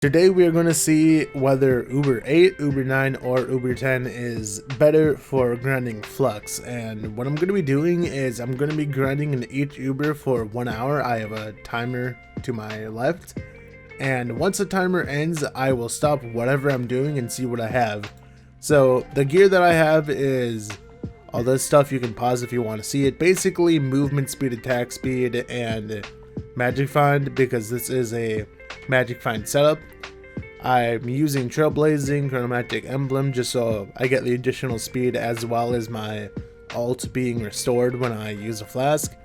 Today we are going to see whether Uber 8, Uber 9, or Uber 10 is better for grinding flux. And what I'm going to be doing is I'm going to be grinding in each Uber for 1 hour. I have a timer to my left. And once the timer ends, I will stop whatever I'm doing and see what I have. So the gear that I have is all this stuff. You can pause if you want to see it. Basically movement speed, attack speed, and magic find, because this is a magic find setup. I'm using trailblazing chromatic emblem just so I get the additional speed, as well as my ult being restored when I use a flask.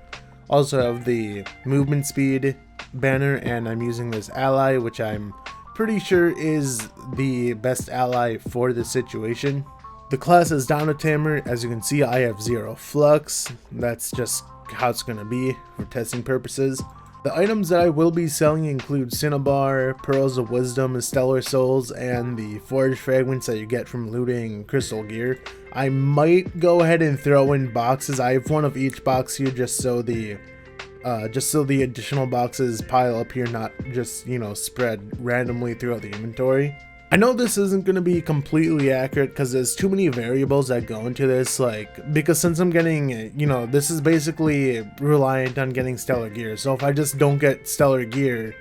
Also have the movement speed banner, and I'm using this ally, which I'm pretty sure is the best ally for this situation. The class is Dino Tamer. As you can see, I have 0 flux. That's just how it's gonna be for testing purposes. The items that I will be selling include Cinnabar, Pearls of Wisdom, Stellar Souls, and the Forge Fragments that you get from looting Crystal Gear. I might go ahead and throw in boxes. I have one of each box here just so the additional boxes pile up here, not just, spread randomly throughout the inventory. I know this isn't going to be completely accurate because there's too many variables that go into this, because since I'm getting, this is basically reliant on getting stellar gear. So if I just don't get stellar gear,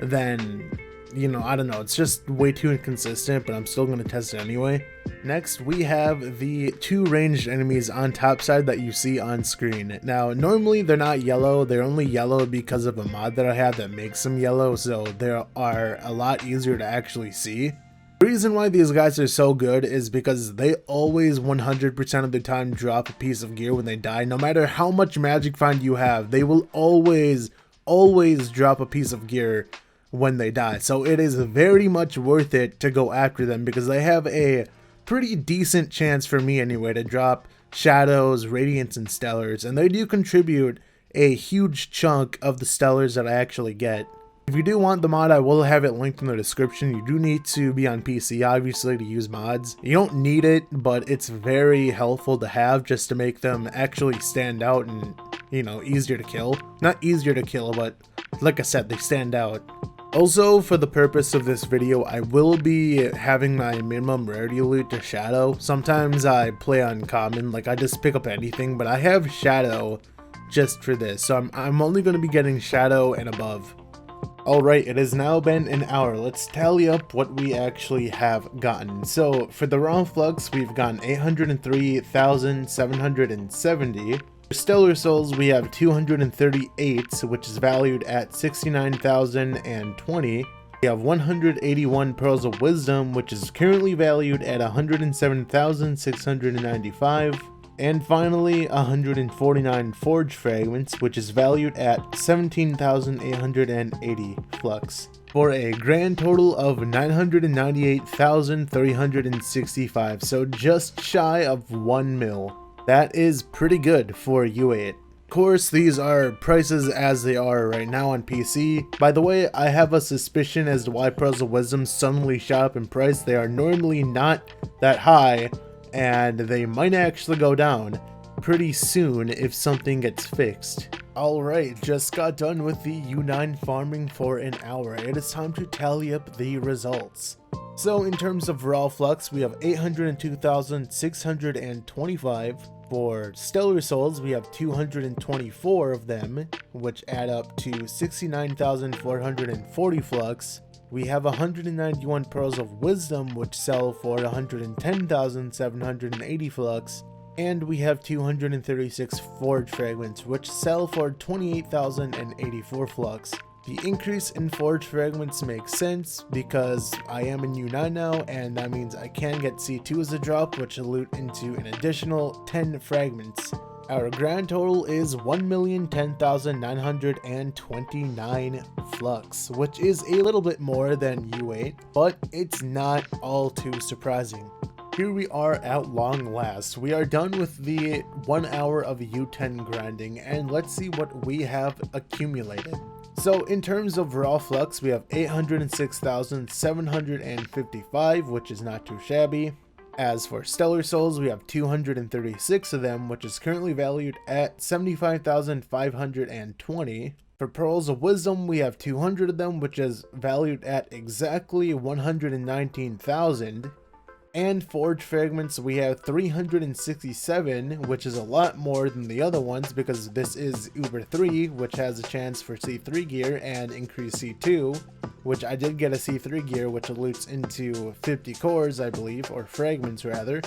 then, I don't know, it's just way too inconsistent, but I'm still going to test it anyway. Next, we have the 2 ranged enemies on top side that you see on screen. Now, normally they're not yellow. They're only yellow because of a mod that I have that makes them yellow, so they are a lot easier to actually see. The reason why these guys are so good is because they always 100% of the time drop a piece of gear when they die. No matter how much magic find you have, they will always drop a piece of gear when they die. So it is very much worth it to go after them, because they have a pretty decent chance, for me anyway, to drop shadows, radiance, and stellars, and they do contribute a huge chunk of the stellars that I actually get. If you do want the mod, I will have it linked in the description. You do need to be on PC, obviously, to use mods. You don't need it, but it's very helpful to have just to make them actually stand out and, easier to kill. Not easier to kill, but like I said, they stand out. Also, for the purpose of this video, I will be having my minimum rarity loot to shadow. Sometimes I play on common, I just pick up anything, but I have shadow just for this. So I'm only going to be getting shadow and above. Alright, it has now been an hour. Let's tally up what we actually have gotten. So, for the raw flux, we've gotten 803,770. For Stellar Souls, we have 238, which is valued at 69,020. We have 181 Pearls of Wisdom, which is currently valued at 107,695. And finally, 149 Forge Fragments, which is valued at 17,880 flux, for a grand total of 998,365, so just shy of 1 mil. That is pretty good for U8. Of course, these are prices as they are right now on PC. By the way, I have a suspicion as to why Pearls of Wisdom suddenly shot up in price. They are normally not that high, and they might actually go down pretty soon if something gets fixed. Alright, just got done with the U9 farming for an hour. It is time to tally up the results. So in terms of raw flux, we have 802,625. For Stellar Souls, we have 224 of them, which add up to 69,440 flux. We have 191 Pearls of Wisdom, which sell for 110,780 flux, and we have 236 Forge Fragments, which sell for 28,084 flux. The increase in Forge Fragments makes sense because I am in U9 now, and that means I can get C2 as a drop, which will loot into an additional 10 fragments. Our grand total is 1,010,929 flux, which is a little bit more than U8, but it's not all too surprising. Here we are at long last. We are done with the 1 hour of U10 grinding, and let's see what we have accumulated. So in terms of raw flux, we have 806,755, which is not too shabby. As for Stellar Souls, we have 236 of them, which is currently valued at 75,520. For Pearls of Wisdom, we have 200 of them, which is valued at exactly 119,000. And Forge Fragments, we have 367, which is a lot more than the other ones because this is Uber 3, which has a chance for C3 gear and increased C2, which I did get a C3 gear, which loots into 50 cores, I believe, or fragments rather.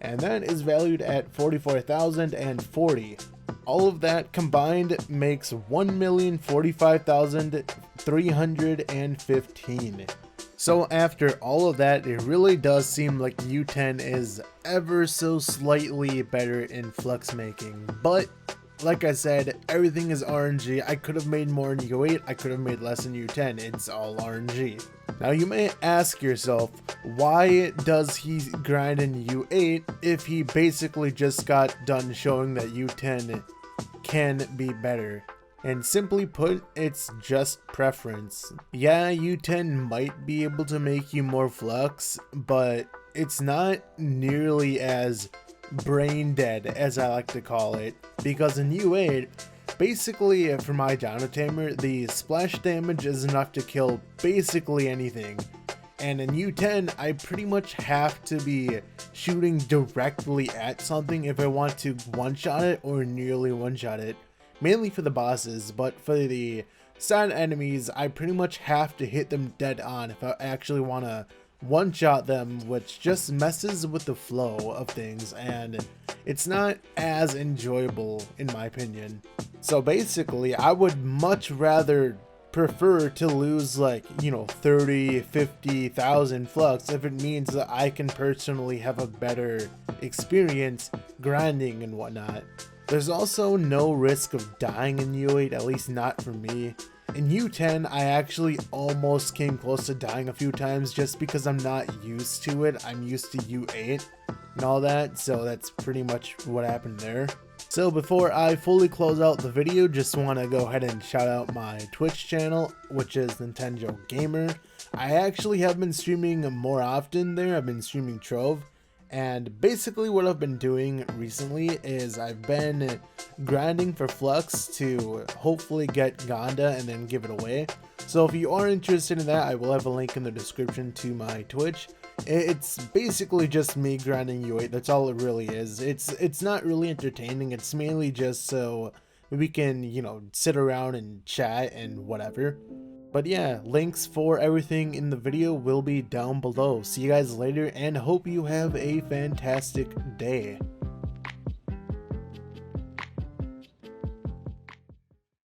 And that is valued at 44,040. All of that combined makes 1,045,315. So after all of that, it really does seem like U10 is ever so slightly better in flux making. But like I said, everything is RNG. I could have made more in U8, I could have made less in U10. It's all RNG. Now you may ask yourself, why does he grind in U8 if he basically just got done showing that U10 can be better? And simply put, it's just preference. Yeah, U10 might be able to make you more flux, but it's not nearly as brain dead as I like to call it, because in U8, basically for my Dino Tamer, the splash damage is enough to kill basically anything. And in U10, I pretty much have to be shooting directly at something if I want to one-shot it or nearly one-shot it. Mainly for the bosses, but for the side enemies, I pretty much have to hit them dead on if I actually want to one-shot them, which just messes with the flow of things, and it's not as enjoyable in my opinion. So basically, I would much rather prefer to lose like, 30, 50,000 flux if it means that I can personally have a better experience grinding and whatnot. There's also no risk of dying in U8, at least not for me. In U10, I actually almost came close to dying a few times just because I'm not used to it. I'm used to U8 and all that, so that's pretty much what happened there. So before I fully close out the video, just want to go ahead and shout out my Twitch channel, which is NintenJoe Gamer. I actually have been streaming more often there. I've been streaming Trove. And basically what I've been doing recently is I've been grinding for flux to hopefully get Gonda and then give it away. So if you are interested in that, I will have a link in the description to my Twitch. It's basically just me grinding U8, that's all it really is. It's not really entertaining, it's mainly just so we can, sit around and chat and whatever. But yeah, links for everything in the video will be down below. See you guys later and hope you have a fantastic day.